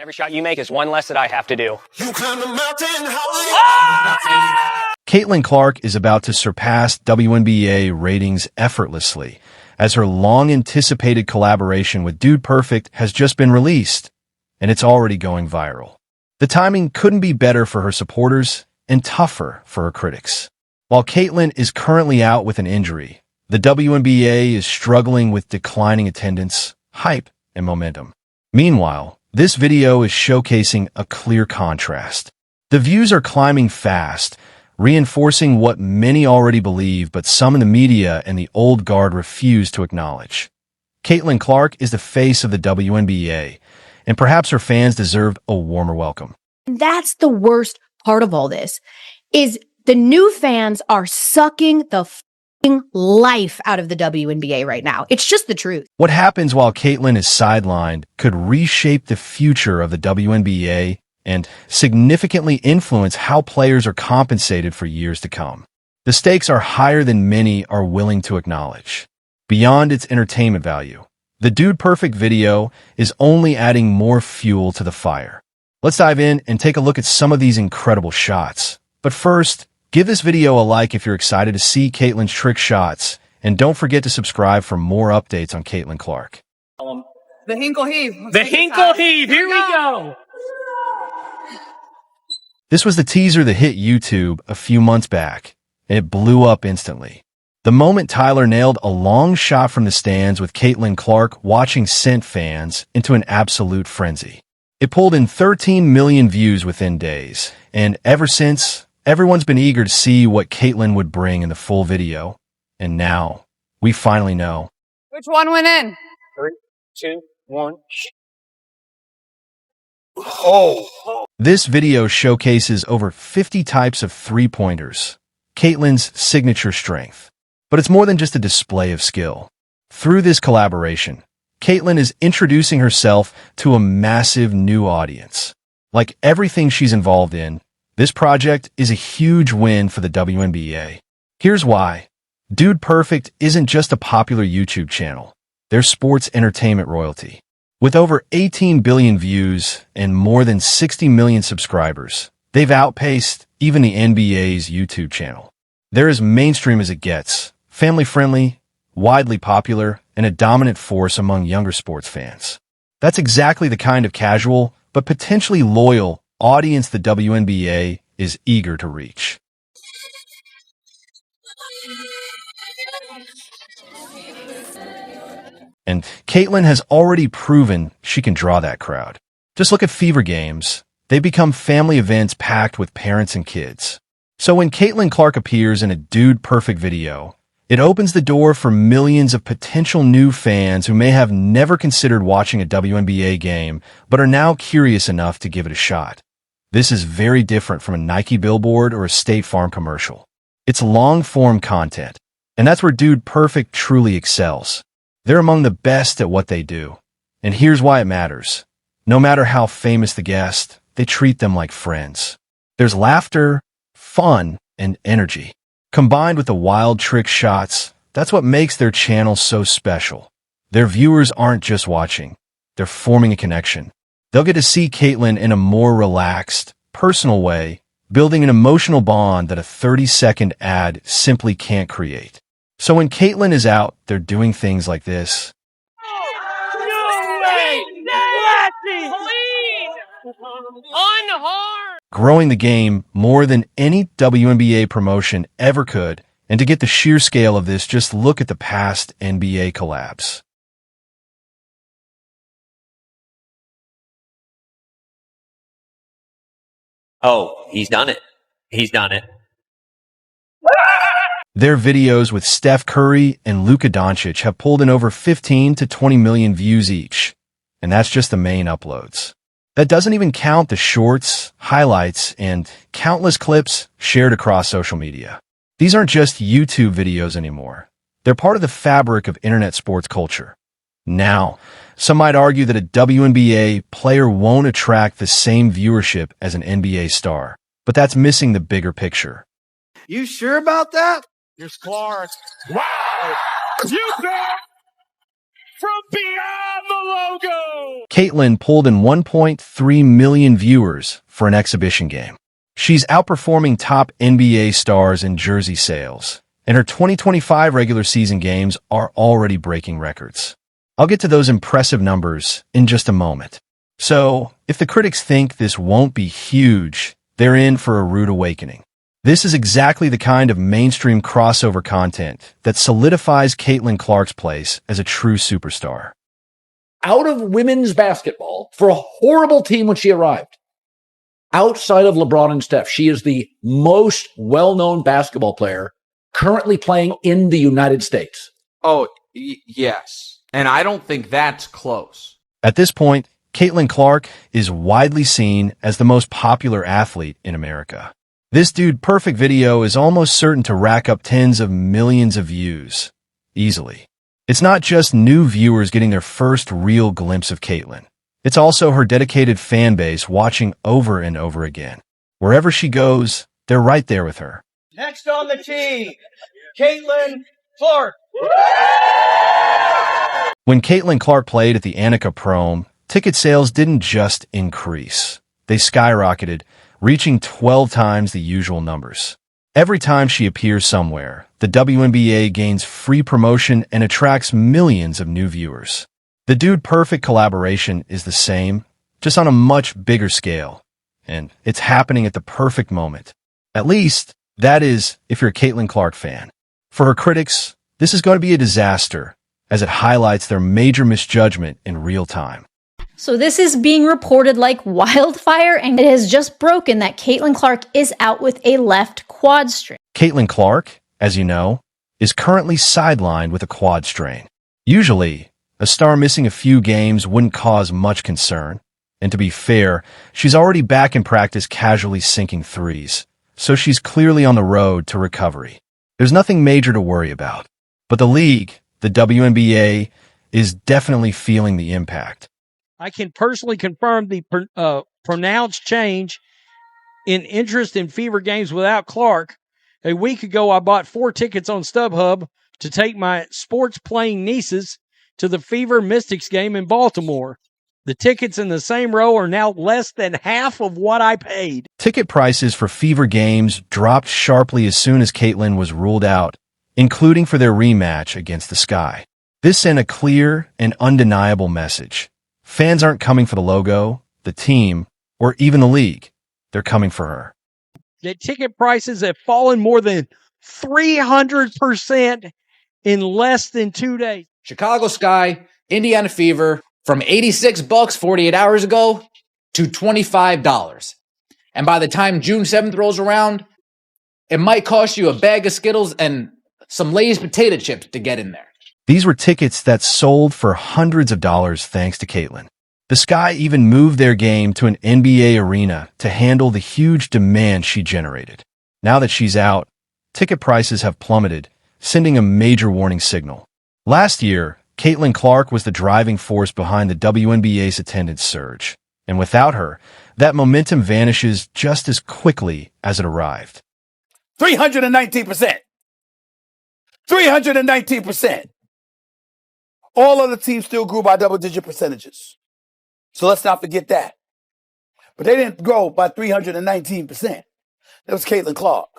Every shot you make is one less that I have to do. Caitlin Clark is about to surpass WNBA ratings effortlessly, as her long-anticipated collaboration with Dude Perfect has just been released, and it's already going viral. The timing couldn't be better for her supporters and tougher for her critics. While Caitlin is currently out with an injury, the WNBA is struggling with declining attendance, hype, and momentum. Meanwhile, this video is showcasing a clear contrast. The views are climbing fast, reinforcing what many already believe, but some in the media and the old guard refuse to acknowledge. Caitlin Clark is the face of the WNBA, and perhaps her fans deserve a warmer welcome. That's the worst part of all this, is the new fans are sucking the f***ing life out of the WNBA right now. It's just the truth. What happens while Caitlin is sidelined could reshape the future of the WNBA and significantly influence how players are compensated for years to come. The stakes are higher than many are willing to acknowledge. Beyond its entertainment value, the Dude Perfect video is only adding more fuel to the fire. Let's dive in and take a look at some of these incredible shots. But first, give this video a like if you're excited to see Caitlin's trick shots, and don't forget to subscribe for more updates on Caitlin Clark. The Hinkle Heave. The Hinkle Heave. Here we go. This was the teaser that hit YouTube a few months back, and it blew up instantly. The moment Tyler nailed a long shot from the stands with Caitlin Clark watching sent fans into an absolute frenzy. It pulled in 13 million views within days, and ever since, everyone's been eager to see what Caitlin would bring in the full video. And now, we finally know. Which one went in? 3, 2, 1. Oh! This video showcases over 50 types of three-pointers, Caitlin's signature strength. But it's more than just a display of skill. Through this collaboration, Caitlin is introducing herself to a massive new audience. Like everything she's involved in, this project is a huge win for the WNBA. Here's why. Dude Perfect isn't just a popular YouTube channel. They're sports entertainment royalty. With over 18 billion views and more than 60 million subscribers, they've outpaced even the NBA's YouTube channel. They're as mainstream as it gets, family-friendly, widely popular, and a dominant force among younger sports fans. That's exactly the kind of casual, but potentially loyal, audience the WNBA is eager to reach. And Caitlin has already proven she can draw that crowd. Just look at Fever Games. They become family events packed with parents and kids. So when Caitlin Clark appears in a Dude Perfect video, it opens the door for millions of potential new fans who may have never considered watching a WNBA game, but are now curious enough to give it a shot. This is very different from a Nike billboard or a State Farm commercial. It's long-form content, and that's where Dude Perfect truly excels. They're among the best at what they do. And here's why it matters. No matter how famous the guest, they treat them like friends. There's laughter, fun, and energy. Combined with the wild trick shots, that's what makes their channel so special. Their viewers aren't just watching. They're forming a connection. They'll get to see Caitlin in a more relaxed, personal way, building an emotional bond that a 30-second ad simply can't create. So when Caitlin is out, they're doing things like this. No way! Clean! Unharmed! Growing the game more than any WNBA promotion ever could. And to get the sheer scale of this, just look at the past NBA collabs. Oh, he's done it. He's done it. Their videos with Steph Curry and Luka Doncic have pulled in over 15 to 20 million views each. And that's just the main uploads. That doesn't even count the shorts, highlights, and countless clips shared across social media. These aren't just YouTube videos anymore. They're part of the fabric of internet sports culture. Now, some might argue that a WNBA player won't attract the same viewership as an NBA star, but that's missing the bigger picture. You sure about that? Here's Clark. Wow! You bet! from beyond the logo. Caitlyn pulled in 1.3 million viewers for an exhibition game. She's outperforming top NBA stars in jersey sales, and her 2025 regular season games are already breaking records. I'll get to those impressive numbers in just a moment. So, if the critics think this won't be huge, they're in for a rude awakening. This is exactly the kind of mainstream crossover content that solidifies Caitlin Clark's place as a true superstar. Out of women's basketball, for a horrible team when she arrived, outside of LeBron and Steph, she is the most well-known basketball player currently playing in the United States. Oh, yes. And I don't think that's close. At this point, Caitlin Clark is widely seen as the most popular athlete in America. This Dude Perfect video is almost certain to rack up tens of millions of views, easily. It's not just new viewers getting their first real glimpse of Caitlin. It's also her dedicated fan base watching over and over again. Wherever she goes, they're right there with her. Next on the tee, Caitlin Clark. When Caitlin Clark played at the Annika Prom, ticket sales didn't just increase. They skyrocketed, reaching 12 times the usual numbers. Every time she appears somewhere, the WNBA gains free promotion and attracts millions of new viewers. The Dude Perfect collaboration is the same, just on a much bigger scale. And it's happening at the perfect moment. At least, that is, if you're a Caitlin Clark fan. For her critics, this is going to be a disaster, as it highlights their major misjudgment in real time. So this is being reported like wildfire, and it has just broken that Caitlin Clark is out with a left quad strain. Caitlin Clark, as you know, is currently sidelined with a quad strain. Usually, a star missing a few games wouldn't cause much concern. And to be fair, she's already back in practice casually sinking threes, so she's clearly on the road to recovery. There's nothing major to worry about. But the league, the WNBA, is definitely feeling the impact. I can personally confirm the pronounced change in interest in Fever games without Clark. A week ago, I bought 4 tickets on StubHub to take my sports-playing nieces to the Fever Mystics game in Baltimore. The tickets in the same row are now less than half of what I paid. Ticket prices for Fever games dropped sharply as soon as Caitlin was ruled out, including for their rematch against the Sky. This sent a clear and undeniable message. Fans aren't coming for the logo, the team, or even the league. They're coming for her. The ticket prices have fallen more than 300% in less than 2 days. Chicago Sky, Indiana Fever, from $86 48 hours ago to $25. And by the time June 7th rolls around, it might cost you a bag of Skittles and some Lay's potato chips to get in there. These were tickets that sold for hundreds of dollars thanks to Caitlin. The Sky even moved their game to an NBA arena to handle the huge demand she generated. Now that she's out, ticket prices have plummeted, sending a major warning signal. Last year, Caitlin Clark was the driving force behind the WNBA's attendance surge. And without her, that momentum vanishes just as quickly as it arrived. 319%. 319%. All other teams still grew by double-digit percentages. So let's not forget that. But they didn't grow by 319%. That was Caitlin Clark,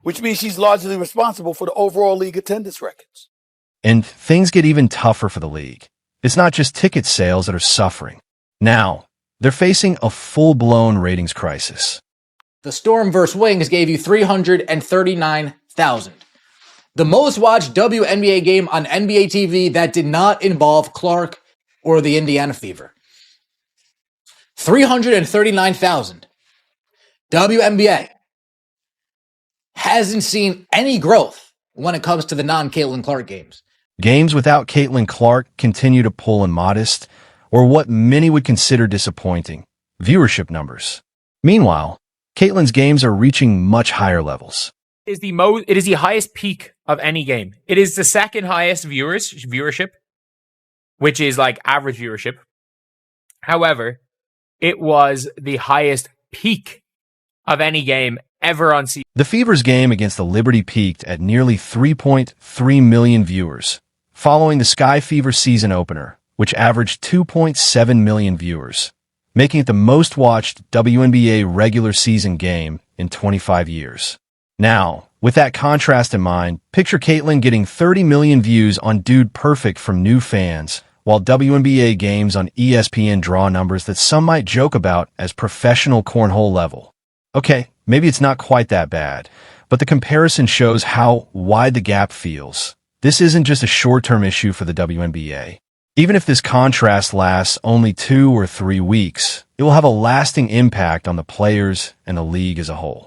which means she's largely responsible for the overall league attendance records. And things get even tougher for the league. It's not just ticket sales that are suffering. Now, they're facing a full-blown ratings crisis. The Storm vs. Wings gave you 339,000. The most watched WNBA game on NBA TV that did not involve Clark or the Indiana Fever. 339,000. WNBA hasn't seen any growth when it comes to the non-Caitlin Clark games. Games without Caitlin Clark continue to pull in modest, or what many would consider disappointing, viewership numbers. Meanwhile, Caitlin's games are reaching much higher levels. It is the highest peak of any game. It is the second highest viewership, which is like average viewership. However, it was the highest peak of any game ever on season. The Fever's game against the Liberty peaked at nearly 3.3 million viewers, following the Sky Fever season opener, which averaged 2.7 million viewers, making it the most watched WNBA regular season game in 25 years. Now, with that contrast in mind, picture Caitlyn getting 30 million views on Dude Perfect from new fans, while WNBA games on ESPN draw numbers that some might joke about as professional cornhole level. Okay, maybe it's not quite that bad, but the comparison shows how wide the gap feels. This isn't just a short-term issue for the WNBA. Even if this contrast lasts only 2 or 3 weeks, it will have a lasting impact on the players and the league as a whole.